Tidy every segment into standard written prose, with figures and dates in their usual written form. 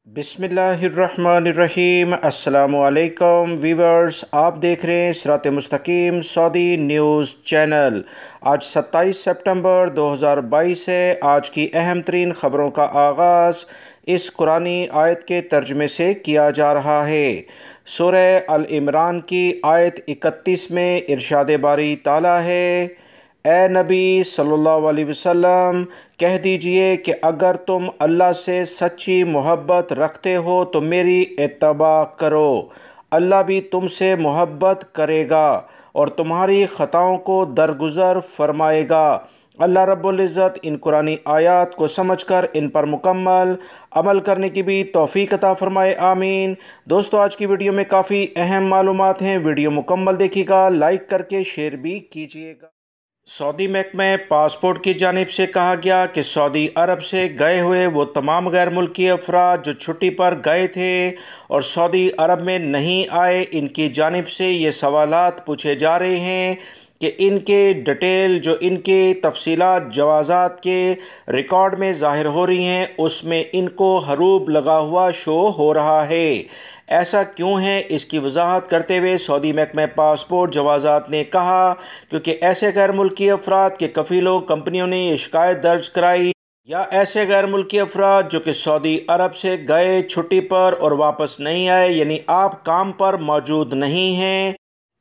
बिस्मिल्लाहिर्रहमानिर्रहीम। अस्सलामुअलैकुम वीवर्स, आप देख रहे हैं सिरात मुस्तकीम सऊदी न्यूज़ चैनल। आज 27 सितंबर 2022 है। आज की अहम तरीन ख़बरों का आगाज़ इस कुरानी आयत के तर्जमे से किया जा रहा है। सूरह अल इमरान की आयत 31 में इरशाद बारी ताला है, ए नबी सल्लल्लाहु अलैहि वसल्लम, कह दीजिए कि अगर तुम अल्लाह से सच्ची मोहब्बत रखते हो तो मेरी इत्तबा करो। अल्लाह भी तुमसे मोहब्बत करेगा और तुम्हारी ख़ताओं को दरगुज़र फरमाएगा। अल्लाह रब्बुल इज़्ज़त इन कुरानी आयात को समझकर इन पर मुकम्मल अमल करने की भी तौफ़ीक़ अता फ़रमाए, आमीन। दोस्तों, आज की वीडियो में काफ़ी अहम मालूमात हैं। वीडियो मुकम्मल देखिएगा, लाइक करके शेयर भी कीजिएगा। सऊदी महकमा पासपोर्ट की जानिब से कहा गया कि सऊदी अरब से गए हुए वो तमाम गैर मुल्की अफराद जो छुट्टी पर गए थे और सऊदी अरब में नहीं आए, इनकी जानिब से ये सवालात पूछे जा रहे हैं कि इनके डिटेल जो इनके तफसीलात जवाज़ात के रिकॉर्ड में ज़ाहिर हो रही हैं, उसमें इनको हरूब लगा हुआ शो हो रहा है। ऐसा क्यों है, इसकी वजाहत करते हुए सऊदी महकमा पासपोर्ट जवाज़ात ने कहा क्योंकि ऐसे गैर मुल्की अफराद के कफ़ीलों कंपनियों ने ये शिकायत दर्ज कराई, या ऐसे गैर मुल्की अफराद जो कि सऊदी अरब से गए छुट्टी पर और वापस नहीं आए, यानी आप काम पर मौजूद नहीं हैं,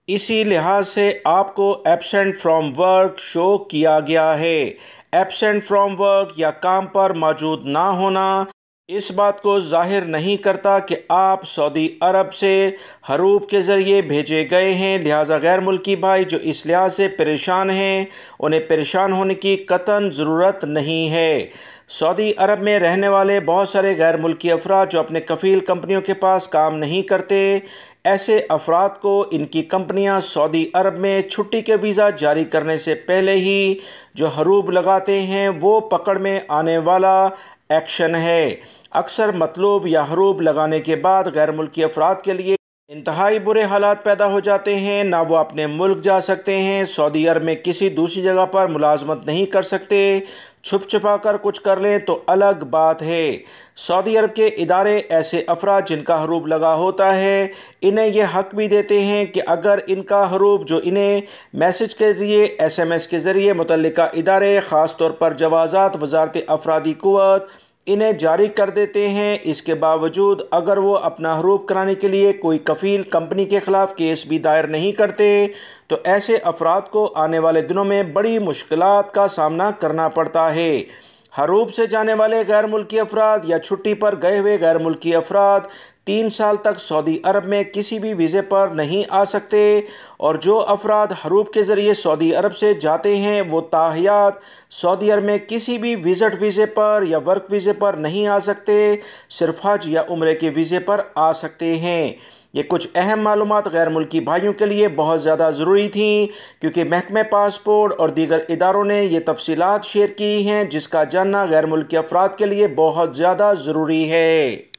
इसी लिहाज से आपको एब्सेंट फ्रॉम वर्क शो किया गया है। एब्सेंट फ्रॉम वर्क या काम पर मौजूद ना होना इस बात को जाहिर नहीं करता कि आप सऊदी अरब से हरूब के ज़रिए भेजे गए हैं। लिहाजा गैर मुल्की भाई जो इस लिहाज से परेशान हैं, उन्हें परेशान होने की कतन ज़रूरत नहीं है। सऊदी अरब में रहने वाले बहुत सारे गैर मुल्की अफराद जो अपने कफ़ील कंपनियों के पास काम नहीं करते, ऐसे अफराद को इनकी कंपनियां सऊदी अरब में छुट्टी के वीज़ा जारी करने से पहले ही जो हरूब लगाते हैं, वो पकड़ में आने वाला एक्शन है। अक्सर मतलूब या हरूब लगाने के बाद गैर मुल्की अफराद के लिए इंतहाई बुरे हालात पैदा हो जाते हैं। ना वो अपने मुल्क जा सकते हैं, सऊदी अरब में किसी दूसरी जगह पर मुलाजमत नहीं कर सकते, छुप छुपा कर कुछ कर लें तो अलग बात है। सऊदी अरब के इदारे ऐसे अफराद जिनका हरूब लगा होता है, इन्हें यह हक भी देते हैं कि अगर इनका हरूब जो इन्हें मैसेज के ज़रिए SMS के ज़रिए मुतल्लिका इदारे ख़ास तौर पर जवाज़ात वज़ारत अफरादी क़ुव्वत इन्हें जारी कर देते हैं, इसके बावजूद अगर वो अपना हरूब कराने के लिए कोई कफ़ील कंपनी के ख़िलाफ़ केस भी दायर नहीं करते, तो ऐसे अफराद को आने वाले दिनों में बड़ी मुश्किलात का सामना करना पड़ता है। हरूब से जाने वाले गैर मुल्की अफराद या छुट्टी पर गए हुए गैर मुल्की अफराद 3 साल तक सऊदी अरब में किसी भी वीज़े पर नहीं आ सकते, और जो अफराद हरूब के ज़रिए सऊदी अरब से जाते हैं वो ताहियात सऊदी अरब में किसी भी विज़िट वीज़े पर या वर्क वीज़े पर नहीं आ सकते, सिर्फ हज या उम्रे के वीज़े पर आ सकते हैं। ये कुछ अहम मालूमात गैर मुल्की भाइयों के लिए बहुत ज़्यादा ज़रूरी थी क्योंकि महकमा पासपोर्ट और दीगर इदारों ने ये तफसीलात शेयर की हैं जिसका जानना गैर मुल्की अफराद के लिए बहुत ज़्यादा ज़रूरी है।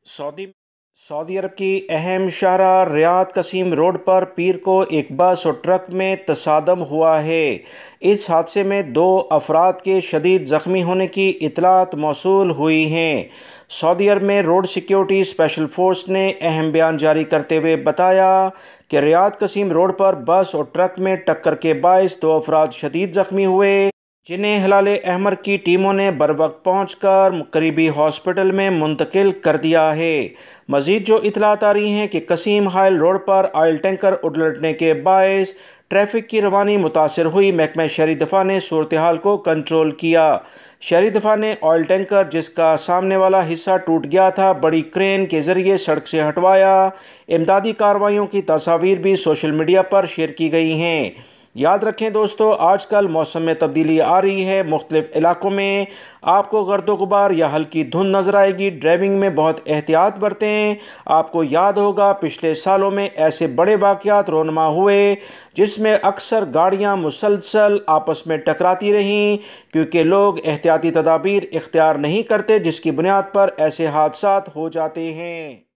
सऊदी अरब की अहम शाहराह रियाद कसीम रोड पर पीर को एक बस और ट्रक में तसादम हुआ है। इस हादसे में 2 अफराद के शदीद ज़ख्मी होने की इतलात मौसूल हुई हैं। सऊदी अरब में रोड सिक्योरिटी स्पेशल फोर्स ने अहम बयान जारी करते हुए बताया कि रियाद कसीम रोड पर बस और ट्रक में टक्कर के बायस 2 अफराद शदीद ज़ख्मी हुए, जिन्हें हिलाल अहमर की टीमों ने बरवक्त पहुंचकर करीबी हॉस्पिटल में मुंतकिल कर दिया है। मज़ीद जो इतलात आ रही हैं कि कसीम हाइल रोड पर ऑयल टैंकर उलटने के बायस ट्रैफिक की रवानी मुतासर हुई। महकमा शहरी दफा ने सूरत हाल को कंट्रोल किया। शहरी दफा ने ऑयल टैंकर जिसका सामने वाला हिस्सा टूट गया था, बड़ी क्रेन के ज़रिए सड़क से हटवाया। इमदादी कार्रवाइयों की तस्वीर भी सोशल मीडिया पर शेयर की गई हैं। याद रखें दोस्तों, आजकल मौसम में तब्दीली आ रही है, मुख्तलिफ इलाकों में आपको गर्दो गुबार या हल्की धुंध नज़र आएगी। ड्राइविंग में बहुत एहतियात बरतें। आपको याद होगा पिछले सालों में ऐसे बड़े वाक़यात रोनमा हुए जिसमें अक्सर गाड़ियां मुसलसल आपस में टकराती रहीं क्योंकि लोग एहतियाती तदाबीर इख्तियार नहीं करते, जिसकी बुनियाद पर ऐसे हादसात हो जाते हैं।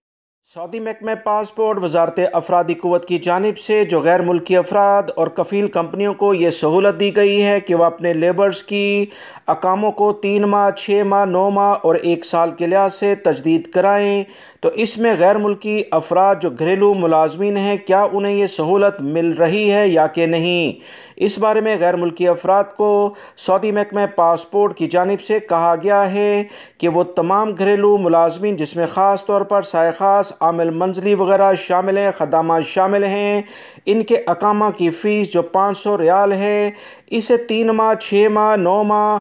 सऊदी महकमा पासपोर्ट वजारत अफरादी क़ुव्वत की जानिब से जो गैर मुल्की अफराद और कफ़ील कंपनियों को ये सहूलत दी गई है कि वह अपने लेबर्स की अकामों को 3 माह, 6 माह, 9 माह और 1 साल के लिहाज से तजदीद कराएँ। तो इसमें गैर मुल्की अफराद जो घरेलू मुलाजमीन हैं, क्या उन्हें ये सहूलत मिल रही है या कि नहीं। इस बारे में गैर मुल्की अफराद को सऊदी महकमा पासपोर्ट की जानिब से कहा गया है कि वो तमाम घरेलू मुलाजमीन, जिसमें ख़ास तौर पर साय-खास, आमिल मंजली वगैरह शामिल हैं, खदामात शामिल हैं, इनके अकामा की फ़ीस जो 500 रियाल है, इसे 3 माह, 6 माह, 9 माह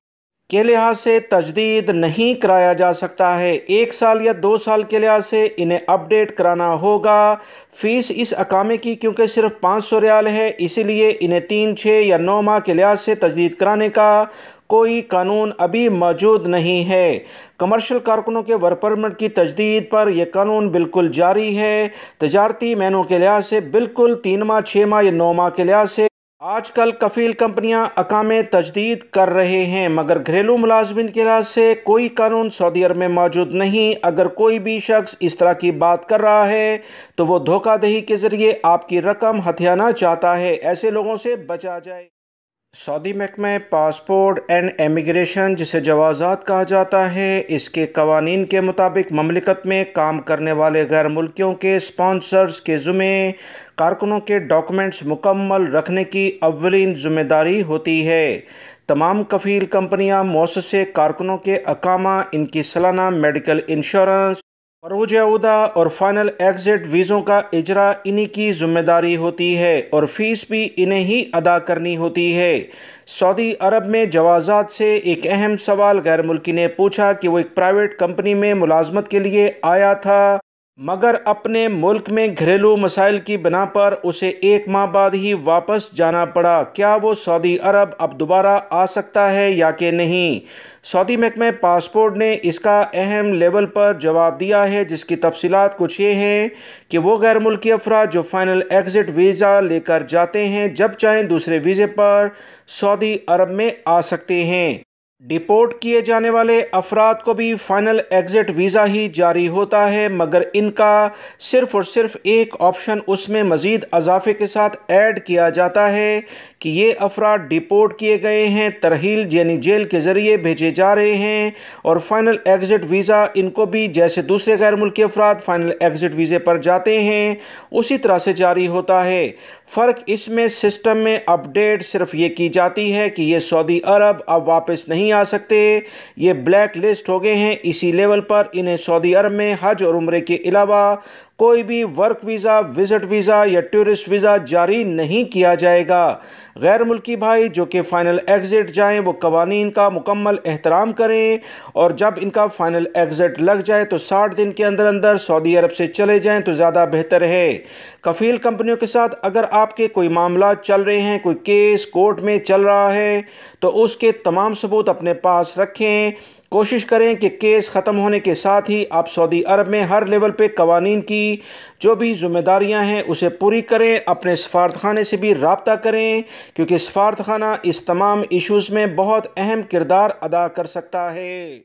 के लिहाज से तजदीद नहीं कराया जा सकता है। 1 साल या 2 साल के लिहाज से इन्हें अपडेट कराना होगा। फ़ीस इस अकामे की क्योंकि सिर्फ 500 रियाल है, इसीलिए इन्हें 3, 6 या 9 माह के लिहाज से तजदीद कराने का कोई कानून अभी मौजूद नहीं है। कमर्शियल कारकुनों के वर्क परमिट की तजदीद पर यह कानून बिल्कुल जारी है। तजारती महीनों के लिहाज से बिल्कुल 3 माह, 6 माह या 9 माह के लिहाज से आजकल कफ़ील कंपनियां अकामे तजदीद कर रहे हैं, मगर घरेलू मुलाजमिन के लिहाज से कोई कानून सऊदी अरब में मौजूद नहीं। अगर कोई भी शख्स इस तरह की बात कर रहा है तो वो धोखाधड़ी के ज़रिए आपकी रकम हथियाना चाहता है। ऐसे लोगों से बचा जाए। सऊदी महकमा पासपोर्ट एंड इमिग्रेशन, जिसे जवाज़ात कहा जाता है, इसके कवानीन के मुताबिक ममलिकत में काम करने वाले गैर मुल्कियों के स्पॉन्सर्स के ज़िम्मे कारकुनों के डॉक्यूमेंट्स मुकम्मल रखने की अव्वलीन ज़िम्मेदारी होती है। तमाम कफ़ील कंपनियां मुअस्ससे कारकुनों के अकामा, इनकी सालाना मेडिकल इंश्योरेंस, फरोज अहदा और फ़ाइनल एग्ज़िट वीज़ों का इजरा इन्हीं की ज़िम्मेदारी होती है और फ़ीस भी इन्हें ही अदा करनी होती है। सऊदी अरब में जवाज़ात से एक अहम सवाल गैर मुल्की ने पूछा कि वो एक प्राइवेट कंपनी में मुलाजमत के लिए आया था, मगर अपने मुल्क में घरेलू मसाइल की बिना पर उसे 1 माह बाद ही वापस जाना पड़ा। क्या वो सऊदी अरब अब दोबारा आ सकता है या कि नहीं। सऊदी महकमा पासपोर्ट ने इसका अहम लेवल पर जवाब दिया है, जिसकी तफसीलात कुछ ये हैं कि वो गैर मुल्की अफराद जो फ़ाइनल एग्ज़िट वीज़ा लेकर जाते हैं, जब चाहें दूसरे वीज़े पर सऊदी अरब में आ सकते हैं। डिपोर्ट किए जाने वाले अफराद को भी फ़ाइनल एग्ज़िट वीज़ा ही जारी होता है, मगर इनका सिर्फ़ और सिर्फ एक ऑप्शन उसमें मज़ीद इजाफ़े के साथ ऐड किया जाता है कि ये अफराद डिपोर्ट किए गए हैं, तरहील यानी जेल के ज़रिए भेजे जा रहे हैं, और फ़ाइनल एग्ज़िट वीज़ा इनको भी जैसे दूसरे गैर मुल्की अफराद फ़ाइनल एग्ज़िट वीज़े पर जाते हैं उसी तरह से जारी होता है। फ़र्क इसमें सिस्टम में अपडेट सिर्फ ये की जाती है कि ये सऊदी अरब अब वापस नहीं आ सकते, ये ब्लैक लिस्ट हो गए हैं। इसी लेवल पर इन्हें सऊदी अरब में हज और उम्रे के अलावा कोई भी वर्क वीज़ा, विज़िट वीज़ा या टूरिस्ट वीज़ा जारी नहीं किया जाएगा। गैर मुल्की भाई जो कि फ़ाइनल एग्ज़िट जाएं, वो कवानीन का मुकम्मल एहतराम करें, और जब इनका फ़ाइनल एग्ज़िट लग जाए तो 60 दिन के अंदर अंदर सऊदी अरब से चले जाएं तो ज़्यादा बेहतर है। कफ़ील कंपनियों के साथ अगर आपके कोई मामला चल रहे हैं, कोई केस कोर्ट में चल रहा है, तो उसके तमाम सबूत अपने पास रखें। कोशिश करें कि केस ख़त्म होने के साथ ही आप सऊदी अरब में हर लेवल पे कवानीन की जो भी ज़िम्मेदारियां हैं उसे पूरी करें। अपने सफारतखाने से भी रब्ता करें, क्योंकि सफारतखाना इस तमाम इश्यूज़ में बहुत अहम किरदार अदा कर सकता है।